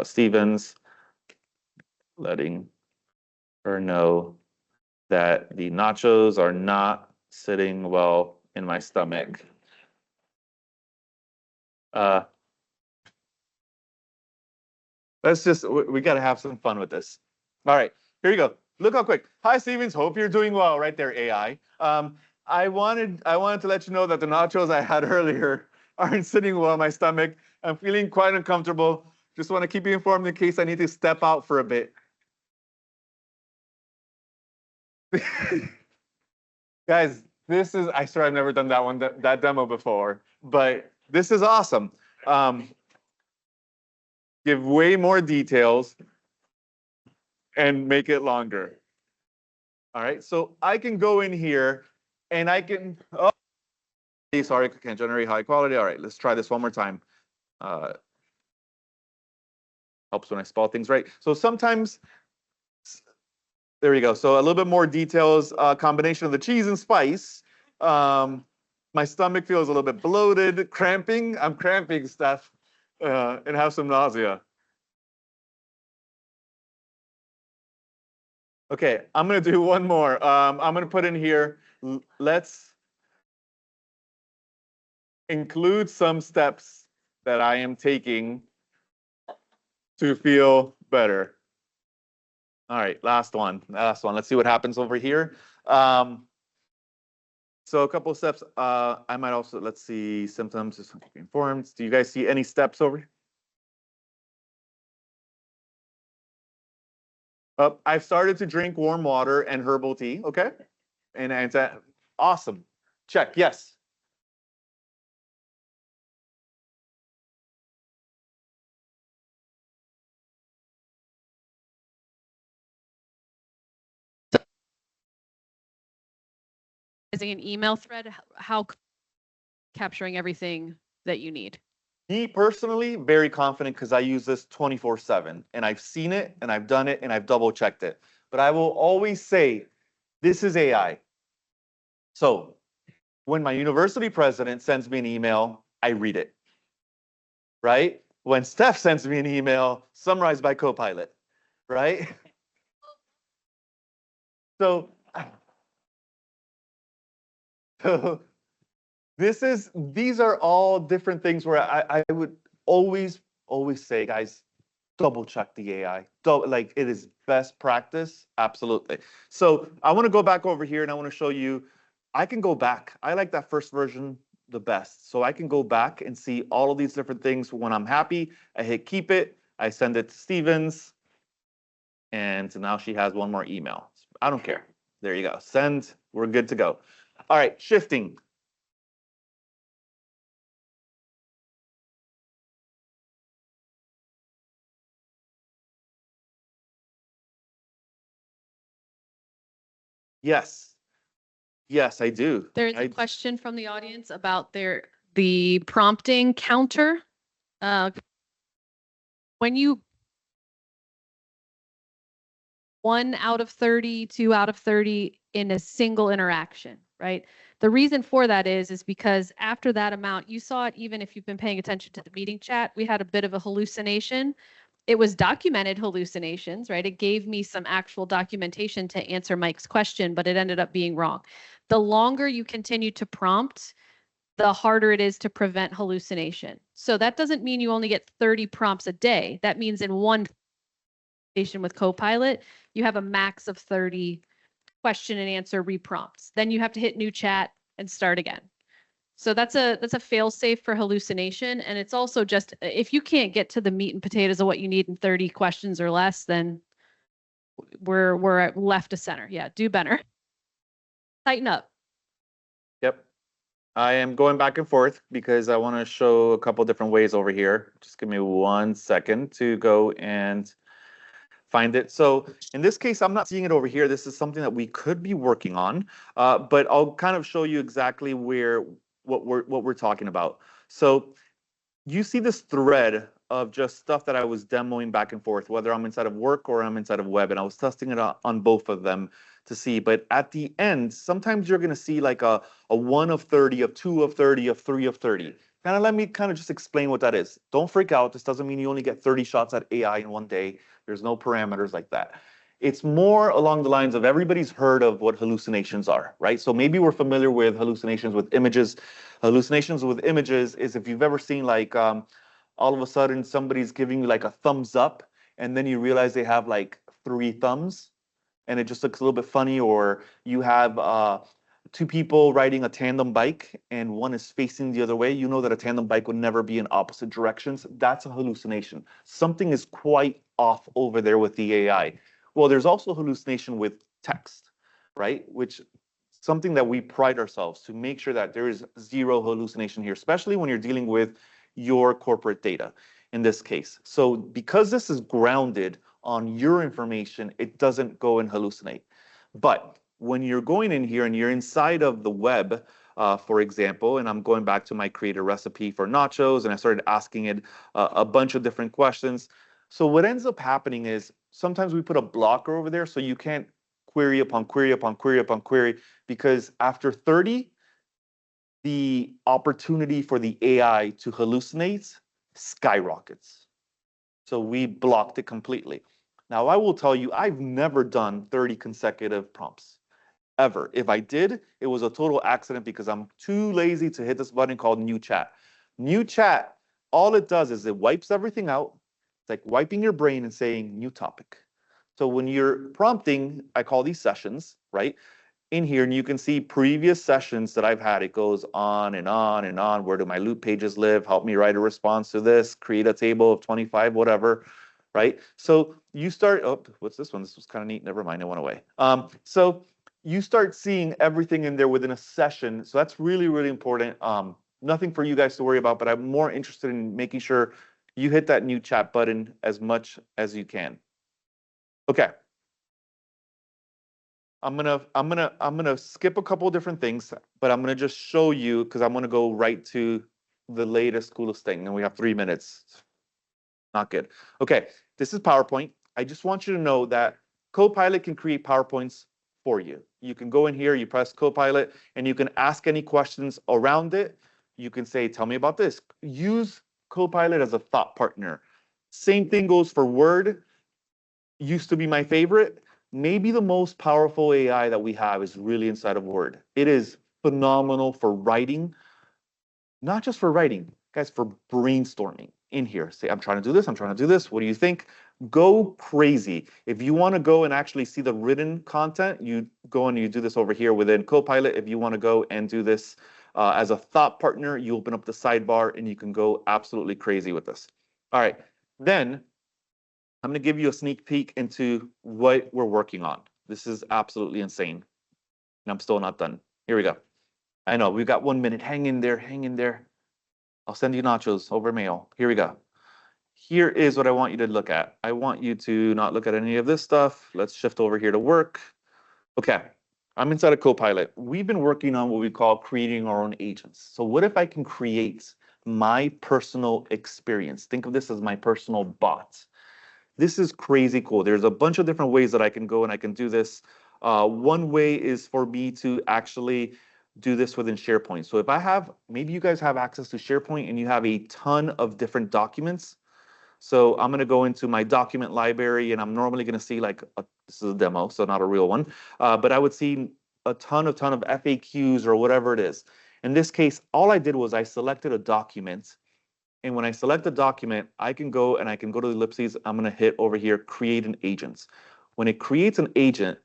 Stevens letting or know that the nachos are not sitting well in my stomach. We got to have some fun with this. All right, here you go. Look how quick. Hi, Stevens. Hope you're doing well. Right there, AI. I wanted to let you know that the nachos I had earlier aren't sitting well in my stomach. I'm feeling quite uncomfortable. Just want to keep you informed in case I need to step out for a bit. Guys, I swear I've never done that demo before, but this is awesome. Give way more details and make it longer. All right, so I can go in here and I can, oh, sorry, I can't generate high quality. All right, let's try this one more time. Helps when I spell things right. So sometimes, there we go. So a little bit more details, combination of the cheese and spice. My stomach feels a little bit bloated, cramping. I'm cramping, Steph, and have some nausea. Okay, I'm gonna do one more. I'm gonna put in here, let's include some steps that I am taking to feel better. All right, last one. Let's see what happens over here. So a couple of steps. I might also, let's see, symptoms, just informed. Do you guys see any steps over here? I've started to drink warm water and herbal tea, okay? And it's awesome. Check, yes. An email thread, how capturing everything that you need. Me personally, very confident because I use this 24/7 and I've seen it and I've done it and I've double checked it. But I will always say, this is AI. So when my university president sends me an email, I read it, right? When Steph sends me an email, summarized by Copilot, right? So these are all different things where I would always say, guys, double check the AI. Like, it is best practice, absolutely. So I want to go back over here and I want to show you, I can go back. I like that first version the best. So I can go back and see all of these different things. When I'm happy, I hit keep it, I send it to Stevens, and now she has one more email. I don't care. There you go. Send, we're good to go. All right, shifting. Yes. Yes, I do. There's a question from the audience about the prompting counter. When you 1 out of 30, 2 out of 30 in a single interaction, right? The reason for that is because after that amount, you saw it even if you've been paying attention to the meeting chat, we had a bit of a hallucination. It was documented hallucinations, right? It gave me some actual documentation to answer Mike's question, but it ended up being wrong. The longer you continue to prompt, the harder it is to prevent hallucination. So that doesn't mean you only get 30 prompts a day. That means in one station with Copilot, you have a max of 30 question and answer reprompts. Then you have to hit new chat and start again. So that's a fail safe for hallucination. And it's also just, if you can't get to the meat and potatoes of what you need in 30 questions or less, then we're left to center. Yeah, do better. Tighten up. Yep. I am going back and forth because I want to show a couple different ways over here. Just give me 1 second to go and find it. So in this case, I'm not seeing it over here. This is something that we could be working on, but I'll kind of show you exactly what we're talking about. So you see this thread of just stuff that I was demoing back and forth, whether I'm inside of work or I'm inside of web, and I was testing it on both of them to see. But at the end, sometimes you're going to see like a 1 of 30, of 2 of 30, of 3 of 30. Let me just explain what that is. Don't freak out. This doesn't mean you only get 30 shots at AI in one day. There's no parameters like that. It's more along the lines of everybody's heard of what hallucinations are, right? So maybe we're familiar with hallucinations with images. Hallucinations with images is if you've ever seen like all of a sudden somebody's giving you like a thumbs up and then you realize they have like 3 thumbs and it just looks a little bit funny, or you have 2 people riding a tandem bike and one is facing the other way. You know that a tandem bike would never be in opposite directions. That's a hallucination. Something is quite off over there with the AI. Well, there's also hallucination with text, right? Which something that we pride ourselves to make sure that there is zero hallucination here, especially when you're dealing with your corporate data in this case. So because this is grounded on your information, it doesn't go and hallucinate. But when you're going in here and you're inside of the web, for example, and I'm going back to my create a recipe for nachos, and I started asking it a bunch of different questions. So what ends up happening is sometimes we put a blocker over there so you can't query upon query upon query upon query, because after 30, the opportunity for the AI to hallucinate skyrockets. So we blocked it completely. Now, I will tell you, I've never done 30 consecutive prompts, ever. If I did, it was a total accident because I'm too lazy to hit this button called New Chat. New Chat, all it does is it wipes everything out. It's like wiping your brain and saying new topic. So when you're prompting, I call these sessions, right? In here, and you can see previous sessions that I've had. It goes on and on and on. Where do my loop pages live? Help me write a response to this, create a table of 25, whatever, right? So you start, oh, what's this one? This was kind of neat. Never mind, it went away. So you start seeing everything in there within a session. So that's really, really important. Nothing for you guys to worry about, but I'm more interested in making sure you hit that new chat button as much as you can. Okay. I'm gonna skip a couple of different things, but I'm gonna just show you because I'm gonna go right to the latest, coolest thing, and we have 3 minutes. Not good. Okay, this is PowerPoint. I just want you to know that Copilot can create PowerPoints for you. You can go in here, you press Copilot, and you can ask any questions around it. You can say, tell me about this. Use Copilot as a thought partner. Same thing goes for Word. Used to be my favorite. Maybe the most powerful AI that we have is really inside of Word. It is phenomenal for writing, not just for writing, guys, for brainstorming in here. Say, I'm trying to do this, I'm trying to do this. What do you think? Go crazy. If you want to go and actually see the written content, you go and you do this over here within Copilot. If you want to go and do this as a thought partner, you open up the sidebar and you can go absolutely crazy with this. All right, then I'm going to give you a sneak peek into what we're working on. This is absolutely insane. And I'm still not done. Here we go. I know, we've got 1 minute. Hang in there, hang in there. I'll send you nachos over mail. Here we go. Here is what I want you to look at. I want you to not look at any of this stuff. Let's shift over here to work. Okay, I'm inside of Copilot. We've been working on what we call creating our own agents. So what if I can create my personal experience? Think of this as my personal bot. This is crazy cool. There's a bunch of different ways that I can go and I can do this. One way is for me to actually do this within SharePoint. So if I have, maybe you guys have access to SharePoint and you have a ton of different documents. So I'm going to go into my document library and I'm normally going to see like, this is a demo, so not a real one, but I would see a ton of FAQs or whatever it is. In this case, all I did was I selected a document. And when I select the document, I can go and I can go to the ellipses. I'm going to hit over here, create an agent. When it creates an agent,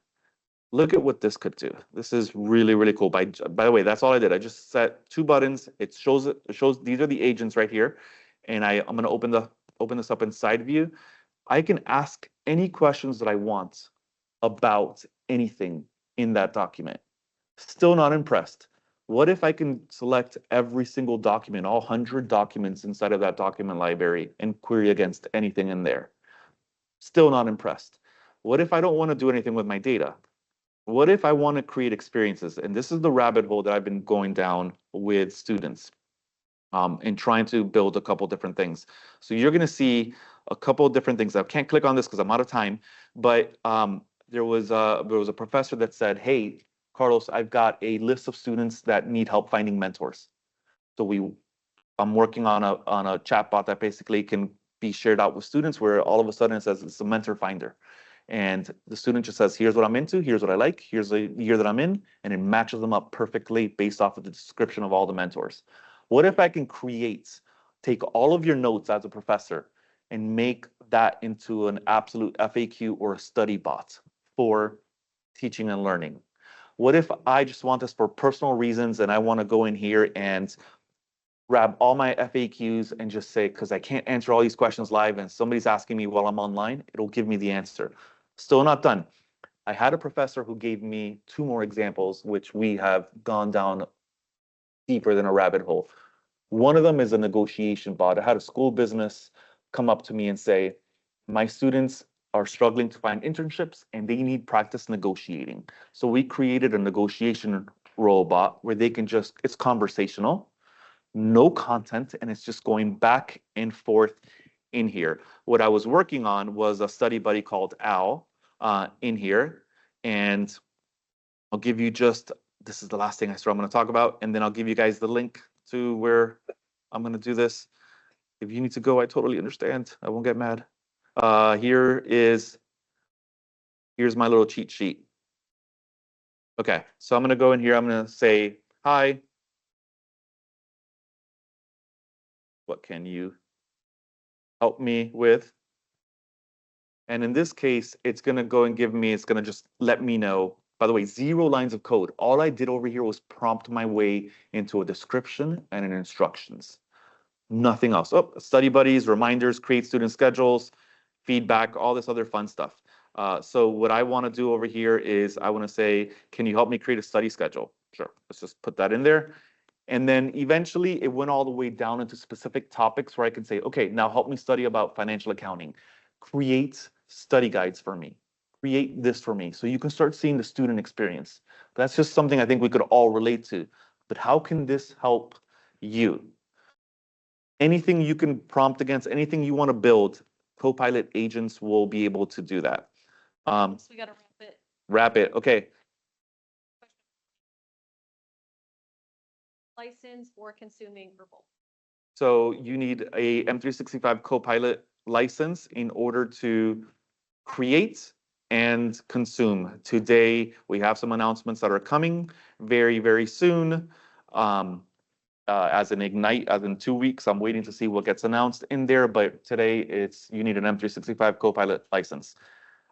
look at what this could do. This is really, really cool. By the way, that's all I did. I just set 2 buttons. It shows these are the agents right here. And I'm going to open this up in side view. I can ask any questions that I want about anything in that document. Still not impressed. What if I can select every single document, all 100 documents inside of that document library, and query against anything in there? Still not impressed. What if I don't want to do anything with my data? What if I want to create experiences? And this is the rabbit hole that I've been going down with students and trying to build a couple different things. So you're going to see a couple of different things. I can't click on this because I'm out of time, but there was a professor that said, hey, Carlos, I've got a list of students that need help finding mentors. So I'm working on a chatbot that basically can be shared out with students where all of a sudden it says it's a mentor finder. And the student just says, here's what I'm into, here's what I like, here's the year that I'm in, and it matches them up perfectly based off of the description of all the mentors. What if I can take all of your notes as a professor and make that into an absolute FAQ or a study bot for teaching and learning? What if I just want this for personal reasons and I want to go in here and grab all my FAQs and just say, because I can't answer all these questions live and somebody's asking me while I'm online, it'll give me the answer. Still not done. I had a professor who gave me 2 more examples, which we have gone down deeper than a rabbit hole. One of them is a negotiation bot. I had a school business come up to me and say, my students are struggling to find internships and they need practice negotiating. So we created a negotiation robot where they can just, it's conversational, no content, and it's just going back and forth in here. What I was working on was a study buddy called Al in here. And I'll give you just, this is the last thing I'm going to talk about, and then I'll give you guys the link to where I'm going to do this. If you need to go, I totally understand. I won't get mad. Here's my little cheat sheet. Okay, so I'm going to go in here. I'm going to say, hi. What can you help me with? And in this case, it's going to go and give me, it's going to just let me know. By the way, 0 lines of code. All I did over here was prompt my way into a description and an instructions. Nothing else. Oh, study buddies, reminders, create student schedules, feedback, all this other fun stuff. So what I want to do over here is I want to say, can you help me create a study schedule? Sure. Let's just put that in there. And then eventually it went all the way down into specific topics where I can say, okay, now help me study about financial accounting. Create study guides for me. Create this for me. So you can start seeing the student experience. That's just something I think we could all relate to. But how can this help you? Anything you can prompt against, anything you want to build, Copilot agents will be able to do that. So we got to wrap it. Wrap it. Okay. License for consuming for both. So you need a M365 Copilot license in order to create and consume. Today, we have some announcements that are coming very, very soon. As in Ignite, as in 2 weeks, I'm waiting to see what gets announced in there, but today you need an M365 Copilot license.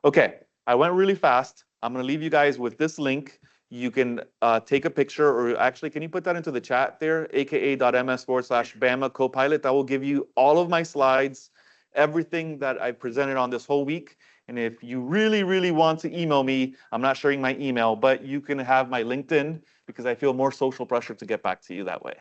Okay, I went really fast. I'm gonna leave you guys with this link. You can take a picture, or actually, can you put that into the chat there? aka.ms/Bama Copilot. That will give you all of my slides, everything that I presented on this whole week. And if you really, really want to email me, I'm not sharing my email, but you can have my LinkedIn because I feel more social pressure to get back to you that way.